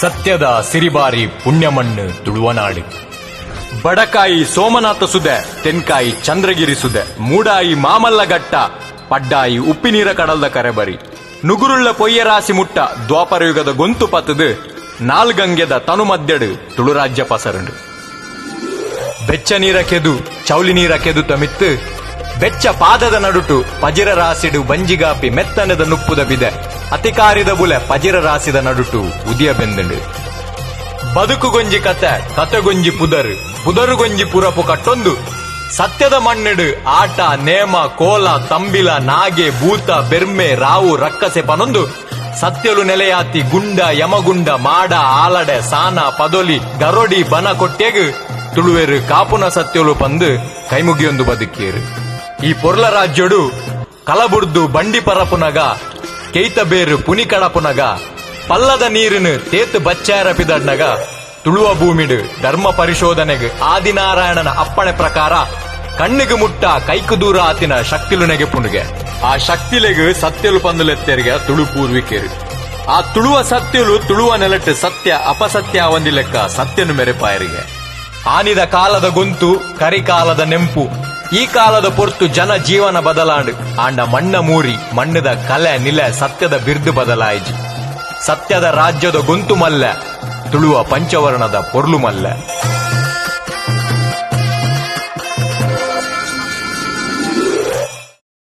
ಸತ್ಯದ ಸಿರಿಬಾರಿ ಪುಣ್ಯಮಣ್ಣು ತುಳುವನಾಡು. ಬಡಕಾಯಿ ಸೋಮನಾಥ ಸುದೆ, ತೆನ್ಕಾಯಿ ಚಂದ್ರಗಿರಿ ಸುದೆ, ಮೂಡಾಯಿ ಮಾಮಲ್ಲಘಟ್ಟ, ಪಡ್ಡಾಯಿ ಉಪ್ಪಿನೀರ ಕಡಲ್ದ ಕರೆಬರಿ, ನುಗುರುಳ್ಳ ಪೊಯ್ಯರಾಸಿ ಮುಟ್ಟ ದ್ವಾಪರಯುಗದ ಗೊಂತು ಪತ್ತದು, ನಾಲ್ಗಂಗೆದ ತನು ಮಧ್ಯಡು ತುಳುರಾಜ್ಯ ಪಸರಂಡು. ಬೆಚ್ಚ ನೀರ ಕೆದು ಚೌಲಿ ನೀರ ಕೆದು ತಮಿತ್ತು, ಬೆಚ್ಚ ಪಾದದ ನಡುಟು ಪಜಿರ ರಾಸಿಡು ಬಂಜಿಗಾಪಿ ಮೆತ್ತನದ ನುಪ್ಪುದ ಬಿದೆ, ಅತಿಕಾರಿದ ಬುಲೆ ಪಜಿರ ರಾಸಿದ ನಡುಟು ಉದಿಯ ಬೆಂದುಂಡು. ಬದುಕುಗೊಂಜಿ ಕತೆಗೊಂಜಿ ಪುದರುಗೊಂಜಿ ಪುರಪು ಕಟ್ಟೊಂದು, ಸತ್ಯದ ಮಣ್ಣಿಡು ಆಟ ನೇಮ ಕೋಲ ತಂಬಿಲ ನಾಗೆ ಭೂತ ಬೆರ್ಮೆ ರಾವು ರಕ್ಕಸೆ ಪನೊಂದು, ಸತ್ಯಲು ನೆಲೆಯಾತಿ ಗುಂಡ ಯಮಗುಂಡ ಮಾಡ ಆಲಡೆ ಸಾನ ಪದೊಲಿ ಗರೊಡಿ ಬನ ಕೊಟ್ಟೆಗು ತುಳುವೆರು ಕಾಪುನ ಸತ್ಯಲು ಪಂದು ಕೈಮುಗಿಯೊಂದು ಬದುಕೇರು. ಈ ಪೊರ್ಲ ರಾಜ್ಯಡು ಕಲಬುರ್ದು ಬಂಡಿ ಪರಪುನಗ ಕೈತ ಬೇರು ಪುನಿ ಕಡಪುನಗ ಪಲ್ಲದ ನೀರಿನ ತೇತು ಬಚ್ಚಾರಪಿದಡ್ನಗ ತುಳುವ ಭೂಮಿಡು ಧರ್ಮ ಪರಿಶೋಧನೆಗೆ ಆದಿನಾರಾಯಣನ ಅಪ್ಪಣೆ ಪ್ರಕಾರ ಕಣ್ಣಿಗೆ ಮುಟ್ಟ ಕೈಕು ದೂರ ಆತಿನ ಶಕ್ತಿಲು ನೆಗೆ ಪುಣಗೆ. ಆ ಶಕ್ತಿಲೆಗೆ ಸತ್ಯಲು ಪಂದುಲೆತ್ತೆರಿಗೆ ತುಳು ಪೂರ್ವಿಕೇರು. ಆ ತುಳುವ ಸತ್ಯಲು ತುಳುವ ನೆಲಟ್ಟು ಸತ್ಯ ಅಪಸತ್ಯ ಒಂದಿ ಲೆಕ್ಕ ಸತ್ಯನು ಮೆರೆಪಾಯರಿಗೆ. ಆನಿದ ಕಾಲದ ಗೊಂತು ಕರಿಕಾಲದ ನೆಂಪು, ಈ ಕಾಲದ ಪೊರ್ತು ಜನ ಜೀವನ ಬದಲಾಂಡು ಆಂಡ ಮಣ್ಣ ಮೂರಿ ಮಣ್ಣದ ಕಲೆ ನಿಲೆ ಸತ್ಯದ ಬಿರ್ದು ಬದಲಾಯಿಜಿ. ಸತ್ಯದ ರಾಜ್ಯದ ಗೊಂತು ಮಲ್ಲ ತುಳುವ ಪಂಚವರ್ಣದ ಪೊರ್ಲು ಮಲ್ಲ.